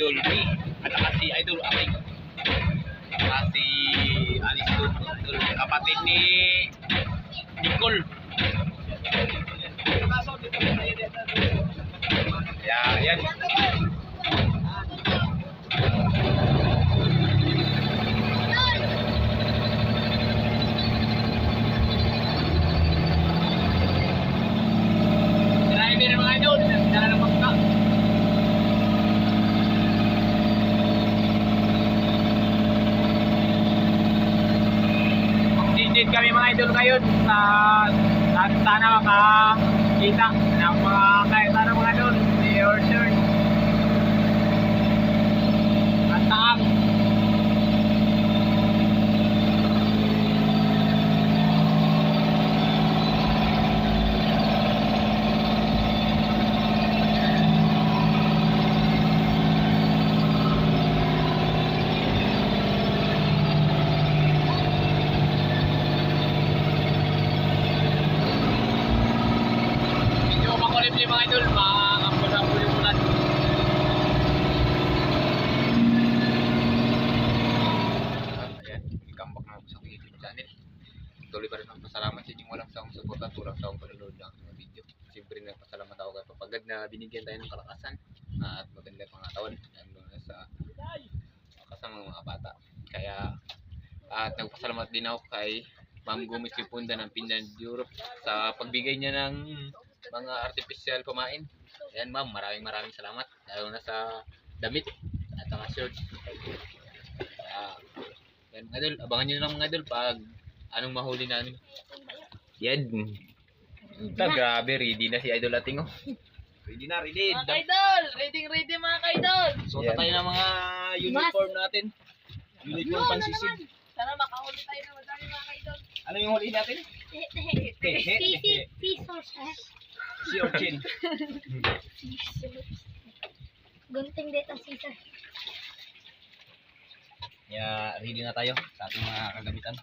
Idol B at saka si Idol Aking. Si Alice Good, Idol, kapatid ni Nicole. Yan. Driver mga idol, dala ng pagka. Excited kami mga idol ngayon sa sana makakita ng mga kaita ng mga idol ni Orchard at Taang. Mga idol, makakapula-pula yung ulan. Ayan, welcome back na ako sa YouTube channel. Tuloy pa rin ang pasalamat sa inyong walang saong support at walang saong panonood ng aking video. Siyempre nagpasalamat ako kay Papagad na binigyan tayo ng kalakasan at maganda pangatawan sa kasama mga bata. Kaya at nagpasalamat din ako kay Ma'am Gomez Lipunda ng Finland Europe sa pagbigay niya ng mga artificial pamain. Ayan ma'am, maraming salamat. Lalo na sa damit at saka shorts. Yan mga idol, abangan nyo lang mga idol pag anong mahuli namin. Yan. Grabe, ready na si Idol Ating oh. Ready na, ready. Mga kaidol, ready mga kaidol. Suot tayo ng mga uniform natin. Uniform pansisig. Sana makahuli tayo ng madami mga kaidol. Ano yung huli natin? Si Orchin. Gunting dito, Caesar. Yeah, ready na tayo sa ating mga kagamitan.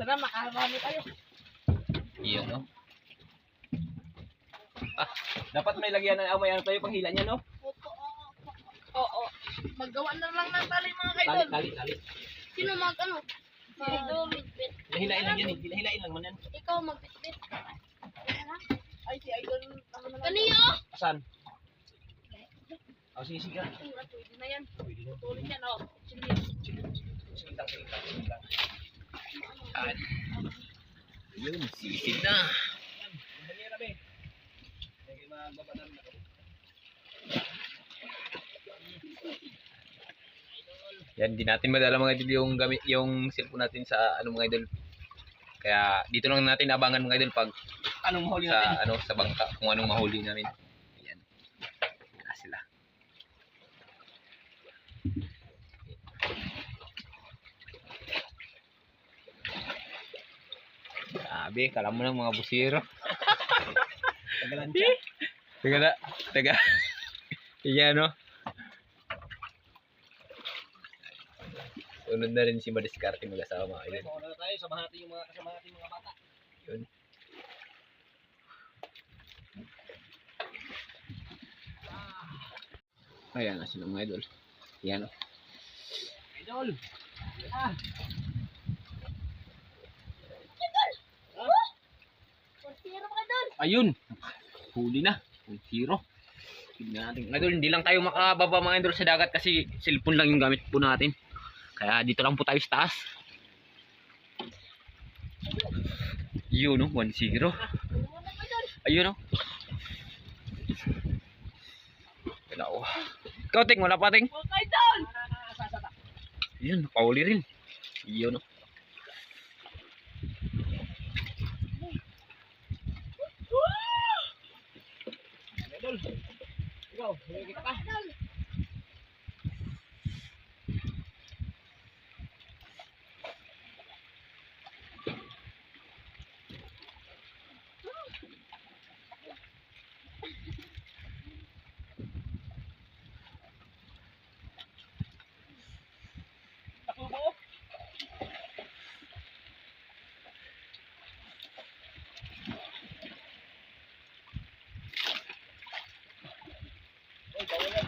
Sana makahamami tayo. Iyon, no? Dapat may lagyan ng amay ano tayo panghila niya, no? Oo. Maggawa na lang ng tali mga kaidol. Tali. Sino mag-ano? Idol, bitbit. Hilahin lang yan, hilahin lang man yan. Ikaw mag-bitbit. Ay, si Idol. Kaniyo! Saan? Sige. Pwede na yan. Tulin yan, oh. Sige lang. Yun, sisid na. Yan, di natin madala mga idol yung gamit yung cellphone natin sa ano mga idol. Kaya dito lang natin abangan mga idol pag anong mahuli natin sa bangka kung anong mahuli namin. Yan. Yan sila. Grabe, kala mo ng mga busiro. Tagalansya. Taga. Yan no. Sunod na rin si Madiskarte mag-asawa mga idol. Mauna na tayo, samahan natin yung mga kasama natin mga bata. Yun. Ayan na sila mga idol. Yan o. Idol! Ayun! Huli na. Hero. Tignan natin. Mga idol, hindi lang tayo makababa mga idol sa dagat kasi cellphone lang yung gamit po natin. Kaya dito lang po tayo sa taas. Yun no, 1-0. Ayun no. Kailangan. Ikaw ting, wala pa ting? Yun, nakauli rin. Yun no. Ikaw, kita ka.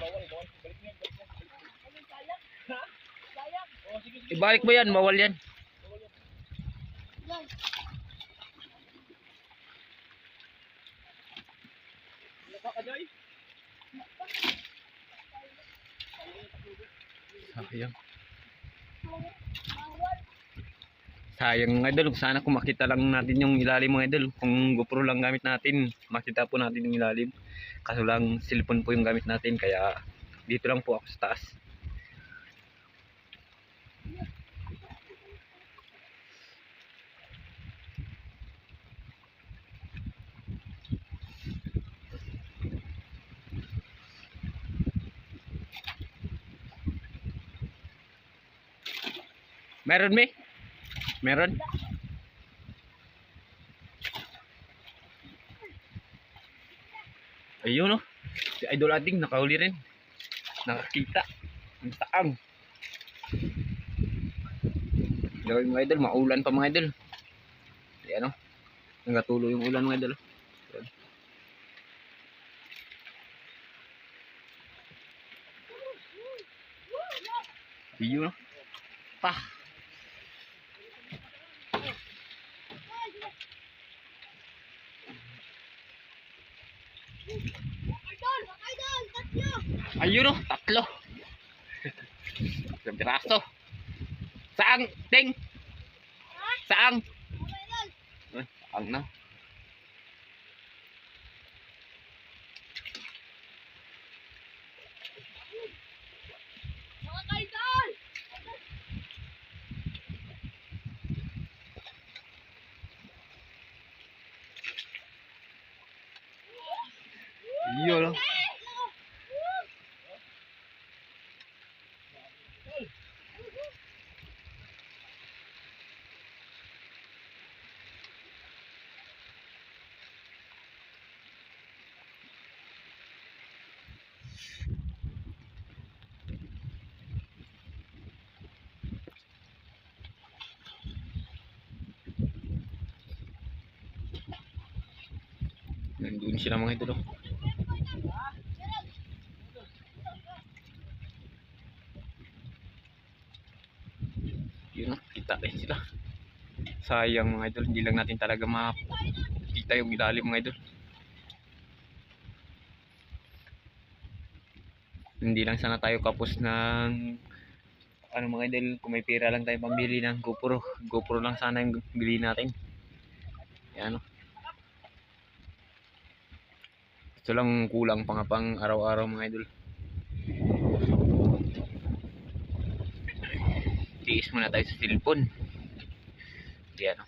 Bawal. Ibalik mo yan, bawal yan. Yan. Sayang. Sayang mga idol, sana kung makita lang natin yung ilalim mga idol. Kung GoPro lang gamit natin, makita po natin yung ilalim. Kaso lang cellphone po yung gamit natin, kaya dito lang po ako sa taas. Meron me? Meron? Ayun oh. Si Idol Ading nakahuli rin. Nakakita. Ang taang. Gawin mga idol, maulan pa mga idol. Ayan oh. Nagatuloy yung ulan mga idol. Ayan. Ayun oh. Pa. Idol, tatlo. Ayun oh, tatlo. Isang piraso. Saang, Ting? Saang? Ay, saang na. Mga kaidol! Ayun oh. Nandun sila mga idol oh. Yun oh, kita rin sila. Sayang mga idol, hindi lang natin talaga makita yung ilalim mga idol. Hindi lang sana tayo kapos ng ano mga idol, kung may pera lang tayo pambili ng GoPro. GoPro lang sana yung bili natin. Yan oh. Ito lang kulang pa nga pang araw-araw mga idol. Tiis muna tayo sa cellphone. Yan oh.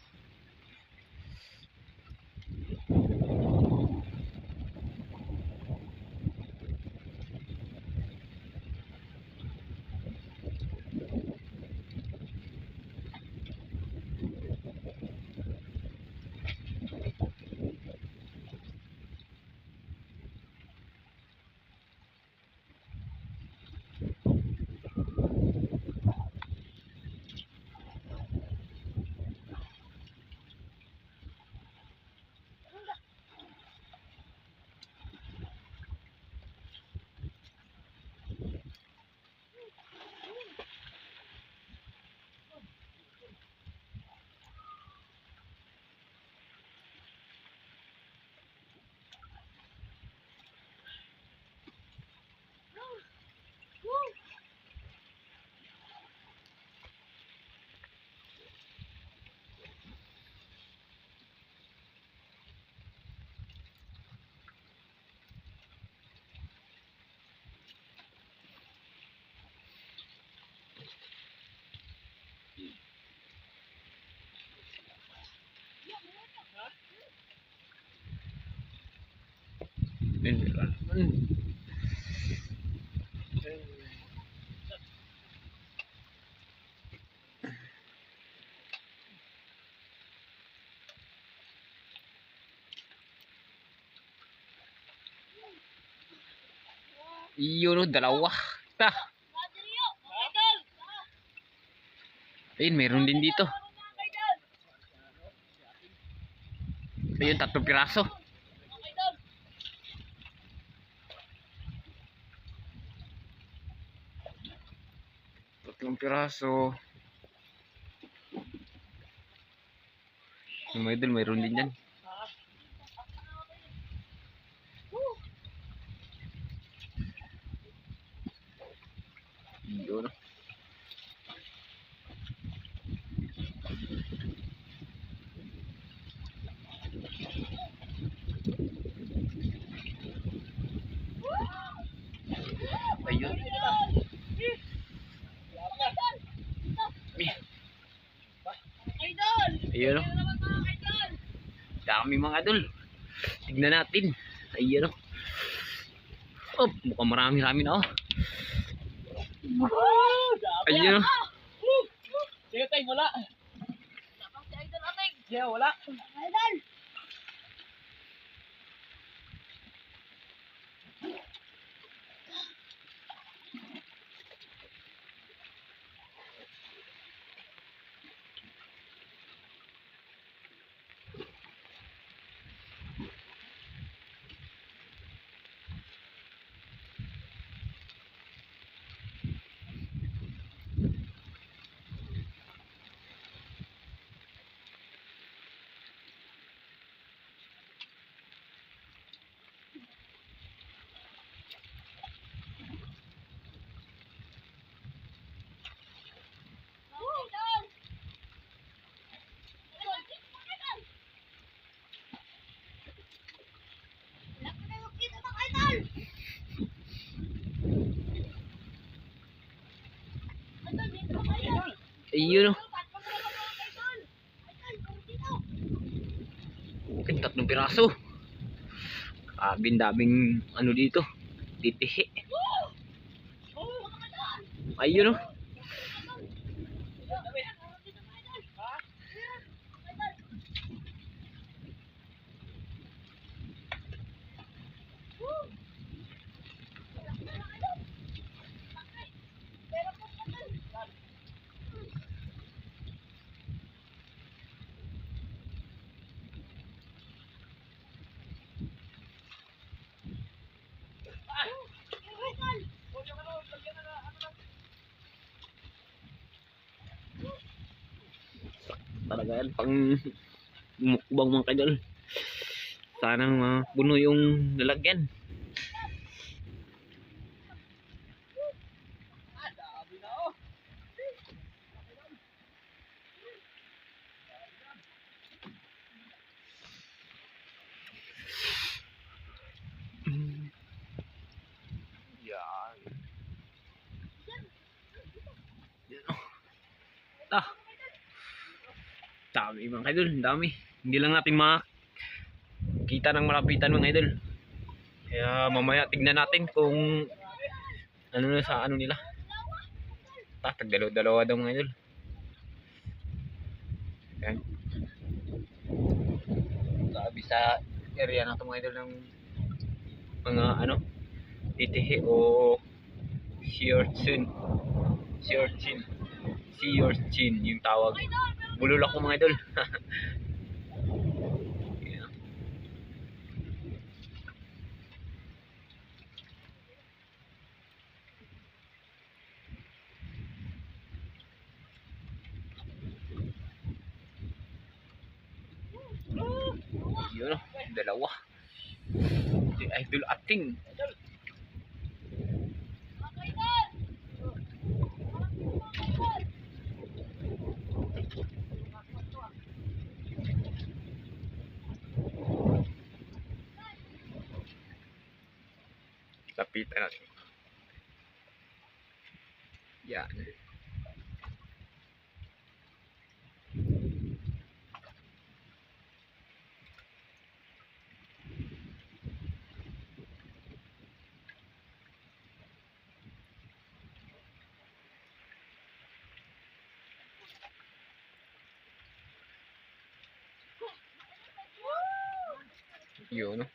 Iyon o, dalawa. Ta. Ayun, meron din dito. Ayun, 3 piraso. Tatlong piraso. Yung mga idol, mayroon din yan. Yun. Ayun. Idol! Ayun o. Naman mga idol! Dami mga idol. Tignan natin. Ayun o. Oh, mukhang marami-rami na oh. Ayun o. Sige tayo, wala. Tapos si idol ating. Sige, wala. Idol! Idol! Wala ko na yung kita ng idol! Idol, dito ka idol! Ayun o. Ba't mo na naman mga idol? Idol, kung dito! Okay, 3 piraso. Daming ano dito. Titihi. Ayun o. Talaga yan. Pang mukbang mga idol. Sana puno yung lalagyan. Yan. Yan o. Dami mga idol, dami. Hindi lang natin makita ng malapitan mga idol. Kaya mamaya tignan natin kung ano na sa ano nila. Tagdalaw-dalawa daw mga idol. Yan. Sabi sa area na ito mga idol ng mga ano, titihi o sea urchin. Sea urchin. Sea urchin yung tawag. Bulol ako mga idol. Yeah. Yun o, dalawa. Si idol ating. Lapitan natin. Yan. Yun o.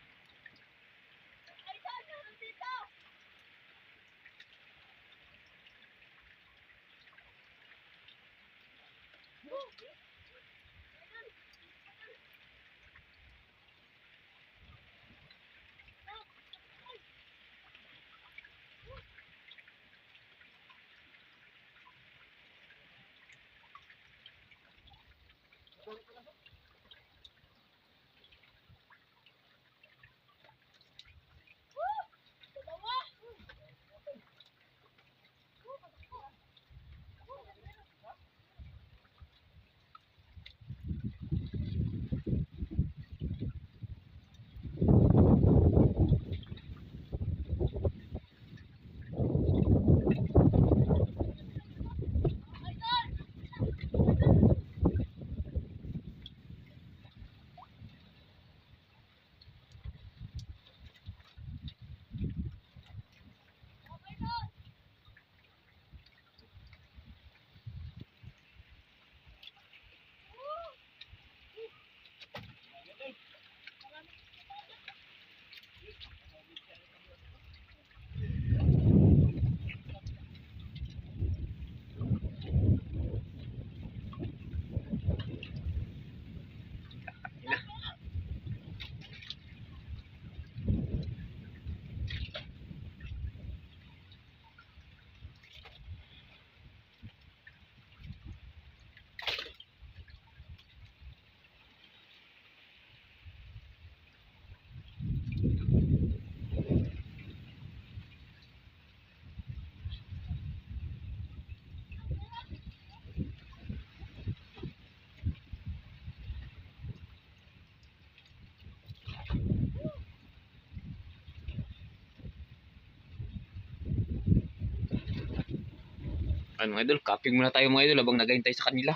Ano mga idol, kaping muna tayo mga idol habang naghahintay sa kanila.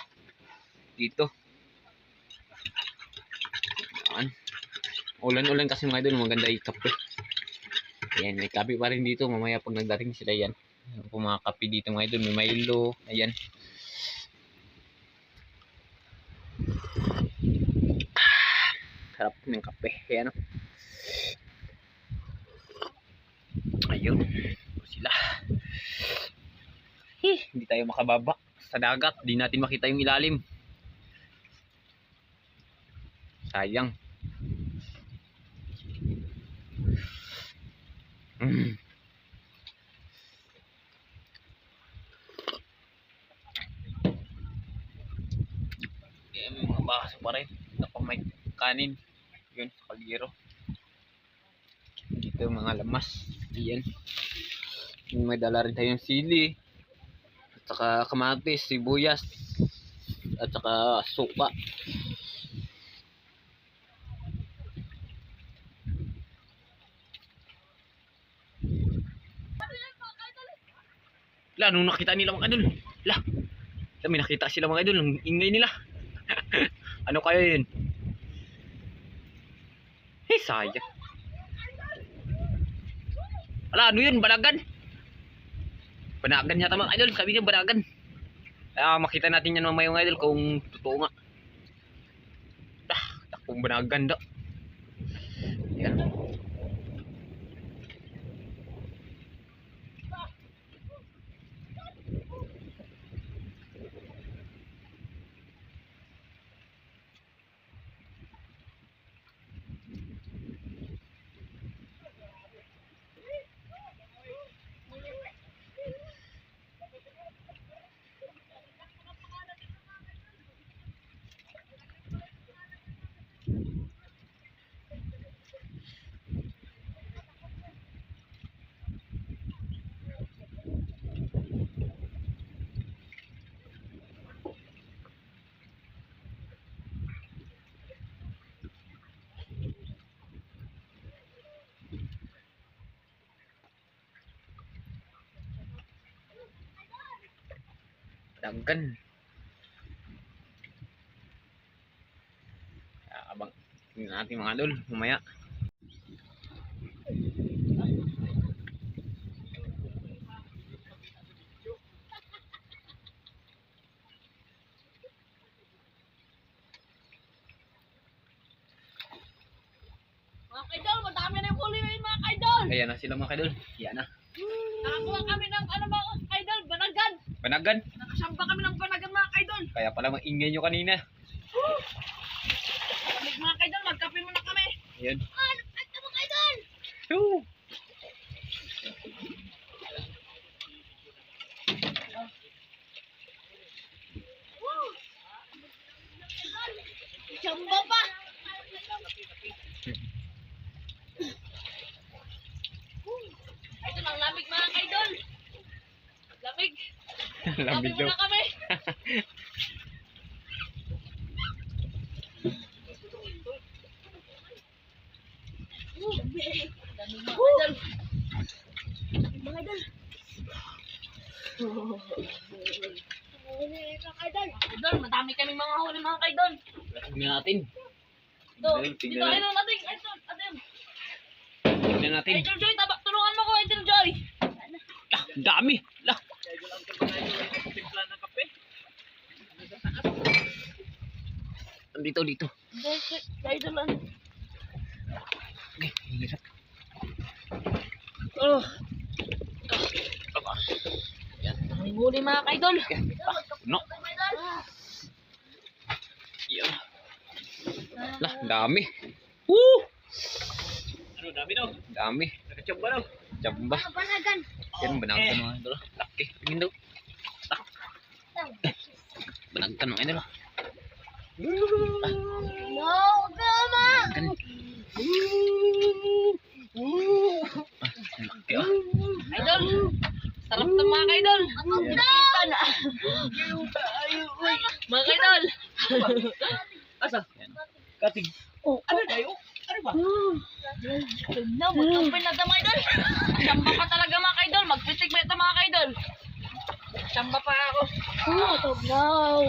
Dito. Yan. Ulan-ulan kasi mga idol, maganda i-kape. Ayan, may kape pa rin dito. Mamaya pag nagdating sila yan. Kung mga kape dito mga idol, may Milo. Ayan. Sarap ng kape. Ayan o. Ayun. Ito sila. Hindi tayo makababa sa dagat. Hindi natin makita yung ilalim. Sayang. May mga baso pa rin. Tapos may kanin. Yun, sa kaliro. Dito yung mga lamas. Ayan. May dala rin tayong sili. At saka kamatis, sibuyas. At saka suka. La, nung nakita nila mga idol. La, may nakita sila mga idol. Ang ingay nila. Ano kaya yun? Sayang. Ala, ano yun? Banagan. Banagan yata mga idol. Sabi niya banagan. Makita natin yan mamaya mga idol kung totoo nga. Takpong banagan daw. Yan. Daggan. Abang tingnan natin mga idol mamaya. Mga kaidol, madami na yung huli ngayon mga kaidol. Ayan na sila mga idol. Yan na. Nakakuha kami ng ano mga kaidol, banagan. Banagan. Nakasamba kami ng banagan mga kaidol. Kaya pala maingay nyo kanina. Lamig mga kaidol, magkape muna kami. Ayan. Nagkakta mo kayo doon! Woo! Jamba pa! Ito ang lamig mga kaidol. Lamig. Lamig Kape daw. muna kami. Lamig mga kaidol. Mga idol! Mga idol! Kaidol, madami kaming mga huli mga kaidol. Tignan natin. Dito, Tignan dito natin. idol natin. Idol. Tignan natin. Idol Joy, tulungan mo ko Idol Joy. Lah, dami. Lah. Timpla ng kape. Dito. Idol lang. Okay, hirap. Oh, Aba. Yan. may huli mga kaidol. No. Yan. Lah, dami. Woo! Ano, dami daw. Dami. Nakachamba daw. Jamba. Mga banagan! Yan, banagan mga idol. Laki. Tingin daw. Banagan mga idol. No, gama! Banagan. Laki oh. Idol, sarap na mga kaidol. Kita na. Mga kaidol. Asa? Yan. Katig. Oh, Ano tayo? Ano ba? no, magkampay na ito mga kaidol. Samba pa talaga mga kaidol. Magpitik ba ito mga kaidol? Samba pa ako. Oh, tugnaw.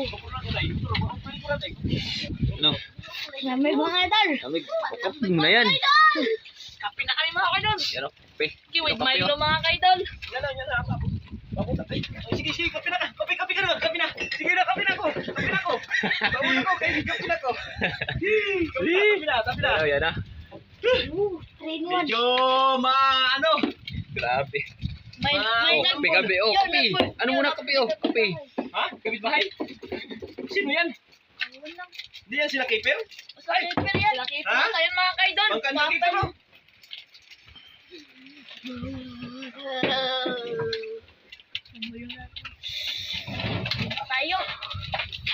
Ano? Lamig mga idol. Lamig. Kape na yan. Kape na kami mga kaidol. Yan o, kape. Kiwit Kape, Milo mga kaidol. Yan na. Sige, kape na. Kape ka na. Kape na. Sige na, kape na ako. Kape na ako. Kape na ako. Kape na ako. Kape na. Oh, yan na. 3-1. Medyo Grabe. May Oh, kape, kape. Oh, kape. Ano muna kape, oh? Kape. Ha? Kapit bahay? Sino yan? Di yan sila keeper? Sa keeper yan. Sila keeper Ha? yan mga kaidol. Bangkan na keeper mo? Tayo.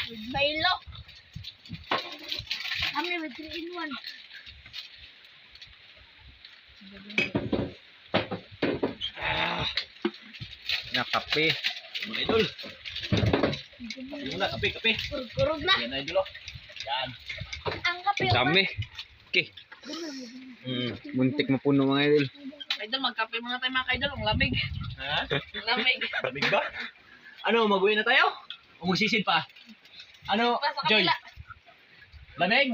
With Milo. Kami with 3-in-1. Na kape. Mga idol. Yung na, kape. Kurog na. Yan na idol. Yan. Ang kape. Dami. Okay. Muntik mapuno mga idol. Kaidol, magkape muna tayo mga kaidol. Ang lamig. Ha? Ang lamig. Lamig ba? Ano, mag-uwi na tayo? O magsisid pa? Ano, Pa sa Joy? kabila. Lamig?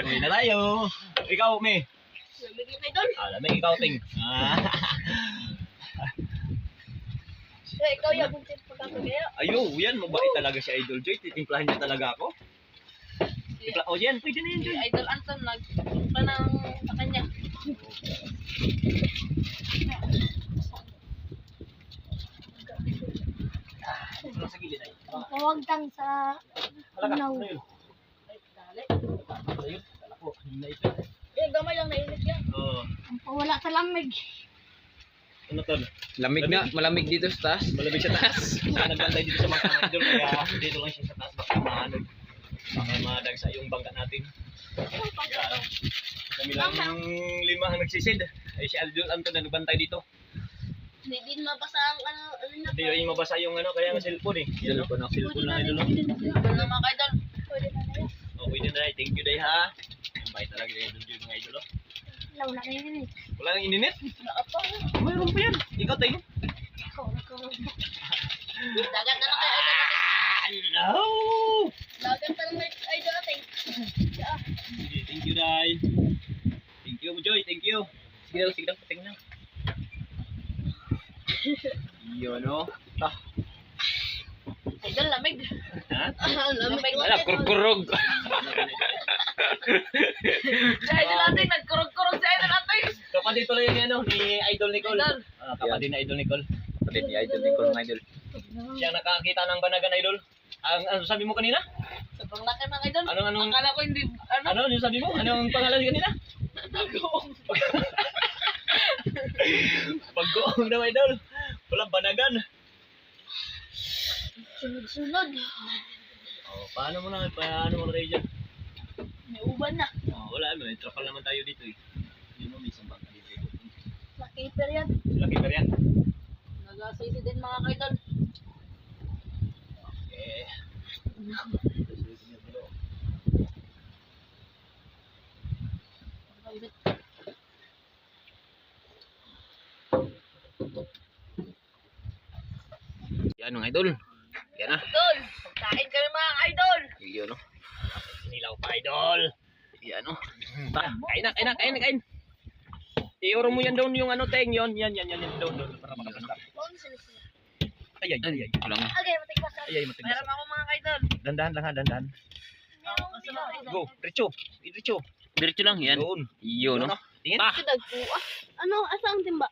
Uwi na tayo. Ikaw, Me. Lamig yung kaidol. Lamig, ikaw, Ting. Ikaw yung buntis pagkakagayo. Ayo, yan. Mabait talaga si Idol Joy. Titimplahan niya talaga ako. O yan, pwede na yan, Si Joy. Idol Anton nagpa ng sa kanya. Ito lang sa gilid ay. Kawagtang sa Halaka, unaw. ano yun? Dali. Ayun, kala ko. Hindi na ito. Yung gamay lang nainit yan. Oo. Ang pawala sa lamig. Ano to? Lamig na, malamig dito sa taas. Malamig sa taas. Nagbantay dito sa mga idol. Kaya dito lang siya sa taas. Baka maano. Baka madagsa yung bangka natin. Kaya kami lang 5 ang nagsisid. Ay si Idol Anton na nagbantay dito. Hindi din mabasa ang ano na. Hindi rin mabasa yung ano, kaya ang cellphone eh. Yan o, cellphone lang idol. Ano mga kaidol? Pwede na na yan. Okay din na, thank you day ha. Bye talaga na idol yung mga idol. Oh. Law na kayo din eh. Wala nang ininit? Naapa. Mayroon pa yan. Ikaw tayo. Dagat na lang kayo idol. Hello! Dagat na lang kayo idol ating. Sige, thank you day. Thank you Joy, thank you. Sige daw, pating na. Yun o. Idol lamig. Ha? Lamig. Ala, kurkurog. Si Idol ating nagkurog-kurog si Idol ating. Kapatid pala yun ano, ni Idol Nicole. Idol. Kapatid ni Idol Nicole. Pati ni idol ni Col, mga idol. Siya nakakita ng banagan Idol. Ano sabi mo kanina? Sobrang laki mga idol. Anong- Akala ko hindi, Ano yung sabi mo? Anong pangalan kanina? Bagoong. Paggoong daw Idol. Walang banagan. Sunod-sunod. Paano mo na tayo dyan? May uban na. Wala may trapal naman tayo dito eh. Hindi mo may isang bangka dito. Makiper yan. Laki pa yan. Nagasisi din mga kaidol. Okay. Yan mga idol. Yan na. Idol, pagkain kami mga idol. Yun no. Sinilaw pa Idol. Yan no. Kain. Ioro mo yan doon yung ano teng yon. Yan doon para makapasta. Ay. Kulang na. Okay, matigpas na. Ay matigas. Meron ako mga idol. Dandan lang ha, dandan. Ako kasi mga idol. Go, Richo. Diretso lang yan. Doon. Yun no. Tingin. Ah. Ano, asa ang timba?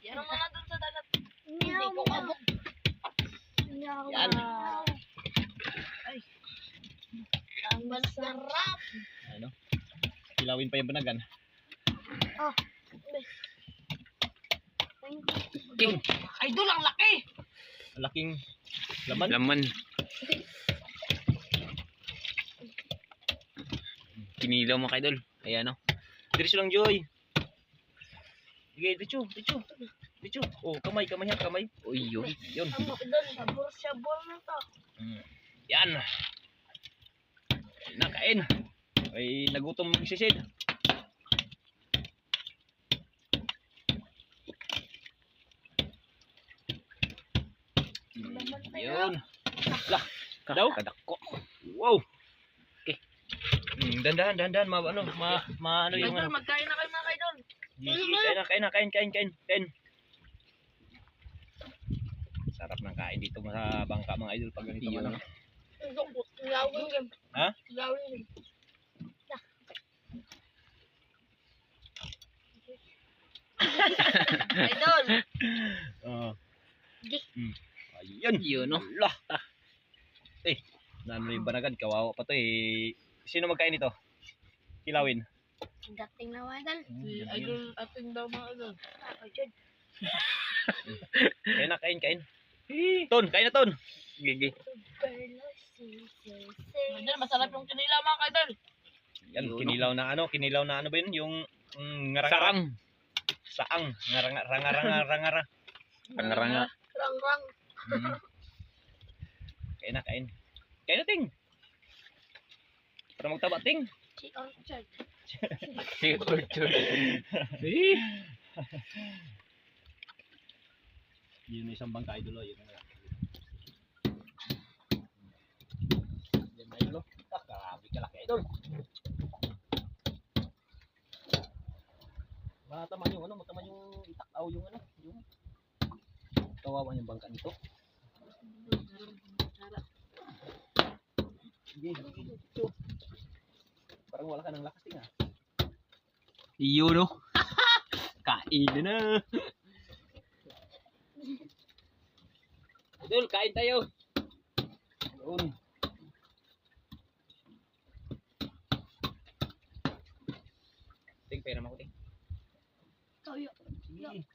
Yan ang mga doon sa dagat. Hindi ko mabok. Yan. Ang masarap. Ano? Kilawin pa yung banagan. Oh. King. Idol, ang laki. Laking laman. Laman. Kinilaw mga idol. Ayan no. Diretso lang Joy. Sige, Richo. Oh, kamay. Uy, yun. Yun. Idol, sabor-sabor na to. Yan. Nakain. Ay, nagutom magsisid. Daw? Kadako. Wow. Okay. Dandan, ano yung Idol, ano. magkain na kayo mga idol. Kain. Sarap ng kain dito sa bangka mga idol pag ganito Yun. ano. Gawin. Ha? Gawin. Idol. Oo. Di. Ayun. Yun, no? Allah. Nano yung banagan, kawawa pa to eh. Sino magkain ito? Kilawin. Dating na wadan. Si idol ating daw mga idol. Ako jud. Kain. Ton, kain na ton. Gigi. Idol, masarap yung kanila mga idol. Yan, Yun, kinilaw na ano ba yun? Yung Sarang. Saang. Rangara. Ranga-ranga. Rang. Mm. Kain. Kain na ting. Para magtaba ting. Si Orchard. Si Orchard. Eh. Yun yung isang bangka idol. Yun na. Yan na idol. Grabe ka laki idol. Mataman yung itakaw yung yung kawawa yung bangka nito. Sige. Parang wala ka ng lakas tinga. Yun, no? Kain na. Idol, kain tayo. Doon. Ting, pera mo ko, ting. Toyo. Sige.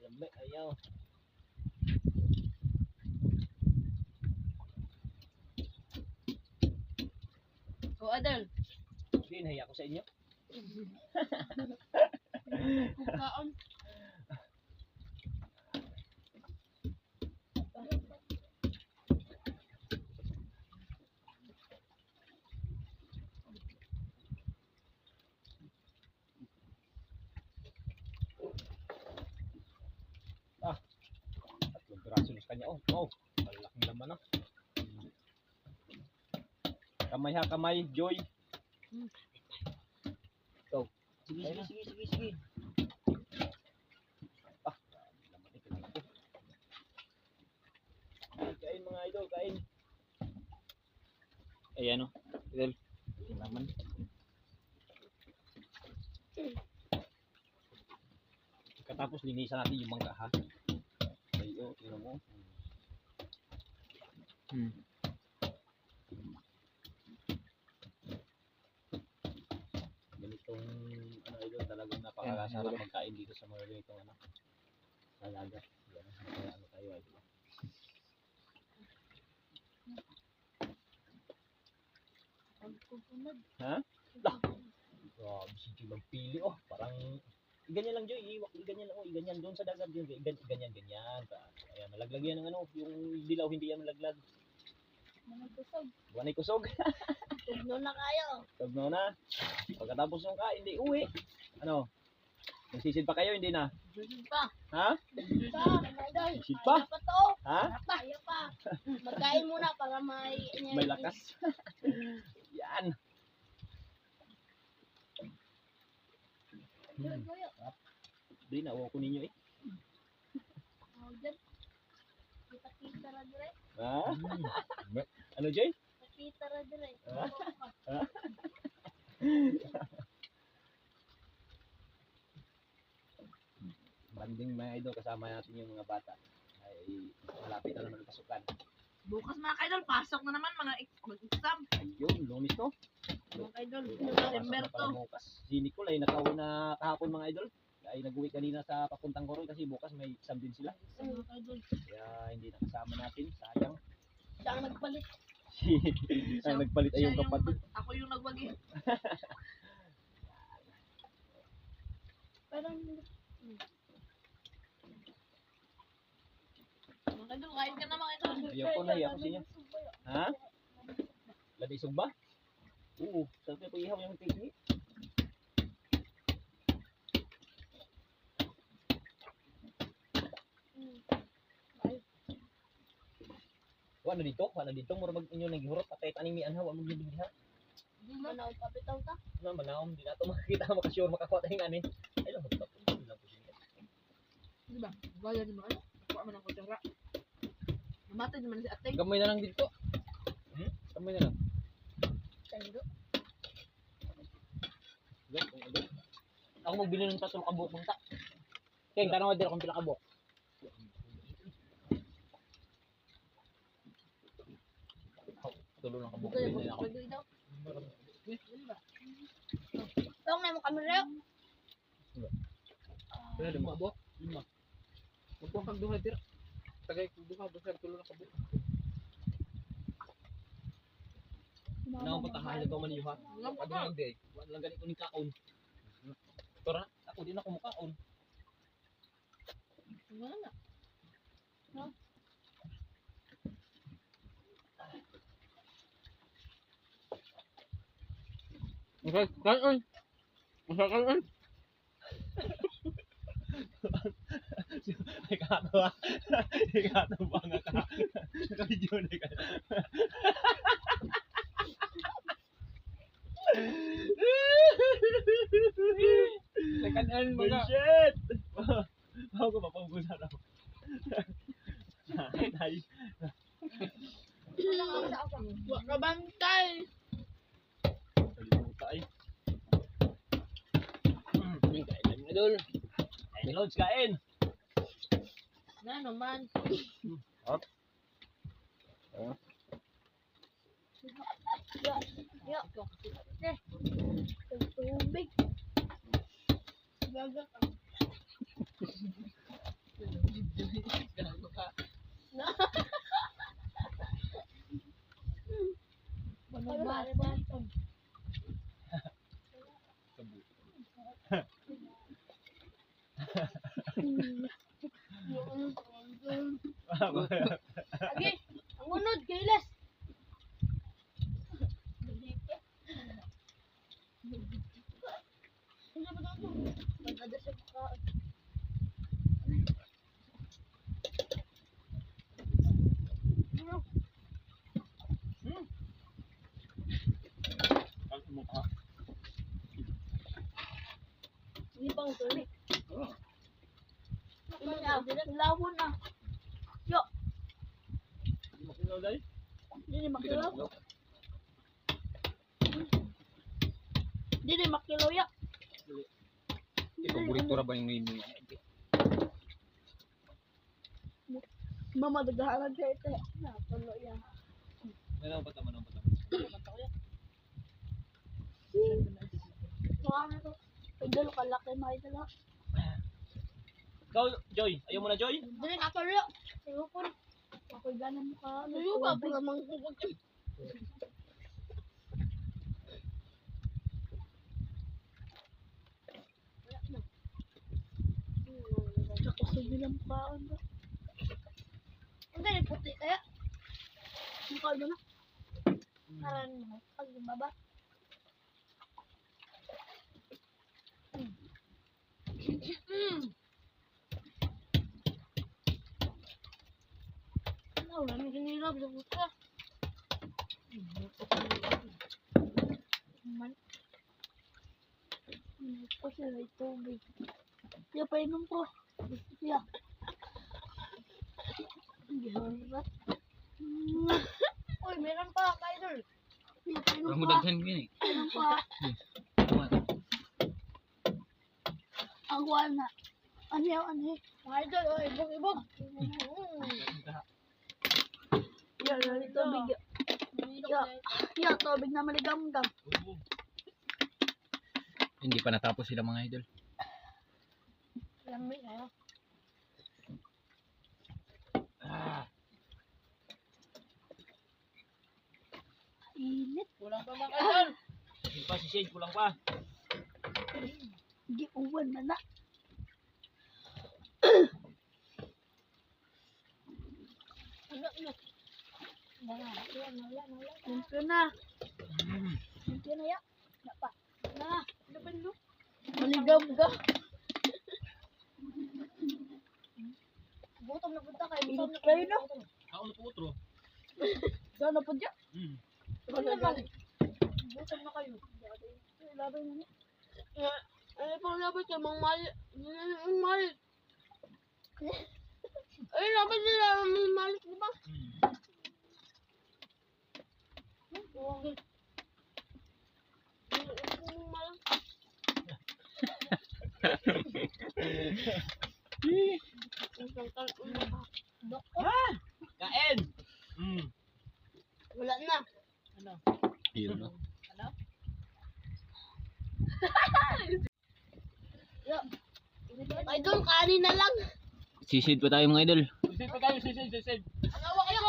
Lambe, ayaw. O idol. Sige, nahiya ko sa inyo. Kaon. Tatlong piraso ng kanya. Oh, malaking laman no. Kamay, Joy. Go. Sige. Laman ito na ito. Kain mga idol, kain. Ayan, no? Idol. Laman. Katapos linisan natin yung bangka ha. Ayo, tingnan mo. Ganitong idol talagang napakasarap magkain dito sa mga ganitong alaga. Yan, kaya tayo idol. Ha? Lah. Grabe si Joy magpili parang ganyan lang Joy, ganyan lang ganyan doon sa dagat yun, ganyan. Kaya malaglag yan ng yung dilaw hindi yan malaglag. Managkusog. Buwanay kusog. Tugno na kayo. Tugno na. Pagkatapos ng kain, hindi uwi. Magsisid pa kayo, hindi na? Jud pa. Ha? Pa. Idol. Jud pa? Kaya pa to. Ha? Kaya pa. Magkain muna para May lakas. Yan. Di na, ko ninyo Kita ra dire. Ha? Ano, Joy? Kita ra dire. Banding mga idol, kasama natin yung mga bata. Ay, malapit na naman ang pasukan. Bukas mga idol, pasok na naman mga mag-exam. Ayun, lumis to. Mga idol, Pasok December na to. pala bukas. Si Nicole ay nakauwi na kahapon mga idol. Ay nag-uwi kanina sa papuntang Coroy kasi bukas may exam din sila. Mga idol. Kaya hindi na kasama natin, sayang. Siya ang nagpalit. Ang nagpalit ay yung Siya kapatid. Ako yung nagwagi. Parang Mga idol, kain ka na mga idol. Ayoko na, ayoko sa inyo. Ha? Ladi sugba? Oo, sabi ko ihaw yung tigni. Wala dito mura mag inyo nagihurot patay animi anha wa mo gyud diha. Manaw papitaw ta. Ano manawom di nato makita makasure makakuha tayong ani. Ay lang to. Di ba? Wala di ba? Kuha man ang kutsara. Namatay naman si Ateng. Gamay na lang dito. Gamay na lang. Tando. Ako magbili ng tatlo ka buok punta. Keng tanong dira kung pila ka buok. Tulo lang ka buok. Kaya Bili na ako. pwede daw. Di ba? Tong na mo kami reo. Wala lima bo. Lima. Magkuha kag duha dira. Tagay kag duha basta tulo na ka buok. Naon pa tahayan ko man yuha. Wala pa Pag ka. hindi. Wala lang gani ko ni kaon. Tora, ako din ako mukaon. Wala na. Okay, kaon. Masa kaon. Ikato ah. Ikato ba nga ka? Naka-video na ka. Kanan mga. Bullshit! Ako ko mapanggusan ako. Ay, Wa ka bantay. kalimutan ay. Kain lang idol. Ay, Lods, kain! Na naman. Ya. Tubig. Gaga ka. Gago ka. Ano ba? Ano ba? Lagi, ang unod, kailas. Maganda siya makaon. Ano mo ka? Hindi pang tuloy. Lawon na. Yo, Hindi mo kinalay? hindi makilaw. Hindi makilaw ya. Paborito ra ba yung nini? Mama dagahan siya ito. Na, tulo ya. Ano pa tama, ano pa tama? Mga to. Pagdalo ka laki mga ito. Ikaw, Joy. Ayaw mo na, Joy? Dali ka tulo. Sayo po. Ako'y ganang mukha. Sayo ba? Para mang kukul. Ako sa bilang mukhaan ba? Ang ganyan puti kaya. Mukha mo na. Parang pag baba. Ano, namin hinirap sa puta. Man. Ito sila yung tubig. Kaya painom ko. Kaya. Giharap. Uy, meron pa, Kaidol. Kaya painom Wala mo pa. daghan gini. Painom pa. Ang kuwan na. Ano yun, ano yun? Kaidol, oh, ibog-ibog. Yan, yan, tubig. Yan, tubig na maligam-gam. Hindi pa natapos sila mga idol. Lamig, ayaw. Init. Kulang pa mga idol. Hindi pa si Shade, kulang pa. Di uwan na na. Ano, ano? Nanti na. Nanti na ya. Napa. Na. Ano ba no? Maligam ka. Gutom na punta kayo. Gutom na kayo no? Ako na po, utro. Sana po dyan. Ano naman? Busan na kayo. Laban mo. Ay, pang laban kayo, mang mali. Mang mali. Ay, laban nila, may mali, di ba? Okay. Kain! Wala na. Yun, no? Idol, kanin na lang. Sisid pa tayo mga idol. Sisid pa tayo, sisid. Ang awa kayo.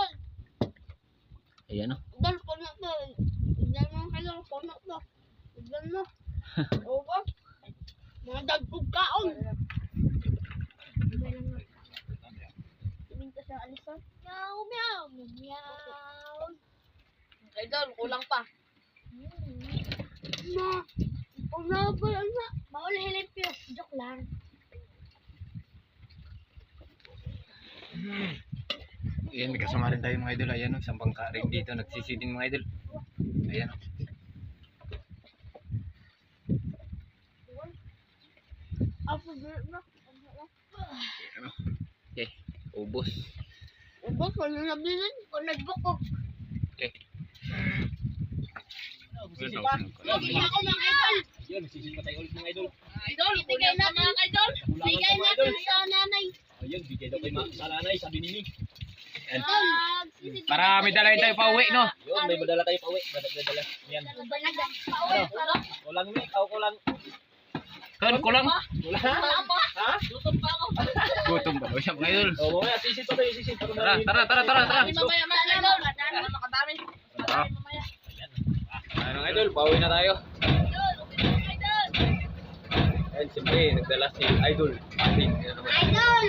Ayan, no? Idol, puno to. Idol mo kayo, puno to. Idol mo. Oo ba? Mga dagpog kaon. Tuminta sa alisan. Meow, meow, meow. Idol, kulang pa. Ma, una pa lang na. Maulihilip yun. Joke lang. Ayan, may kasama rin tayo mga idol. Ayan, no? Isang bangka rin dito. Nagsisidin mga idol. Ayan, no? Ako na. Okay, ubos. Ubos, wala na bilin. Kung nagbukog. Sisid pa. Lagi ako ng idol. Ayun, sisid pa tayo ulit mga idol. Idol, Ibigay natin mga idol. Kulangan Bigay pa mga idol. natin sa nanay. Ayun, bigay daw kay sa lanay, sabi ni Mimi. Idol. Para may dalahin tayo pa uwi, no? Yun, may madala tayo pa uwi. Madala. Yan. Pauwi. Kulang ni, kulang. Kan, kulang. Kulang. Ha? lutom pa ako. Gutom pa. Siya mga idol. O, mamaya, sisid pa tayo, sisid. Tara. Dami mamaya mga idol. Makadami. Ah. Mamaya. Ano mga idol, pauwi na tayo. Idol, okay na idol. Ayan, siyempre, nagdala si Idol. Ating, Idol.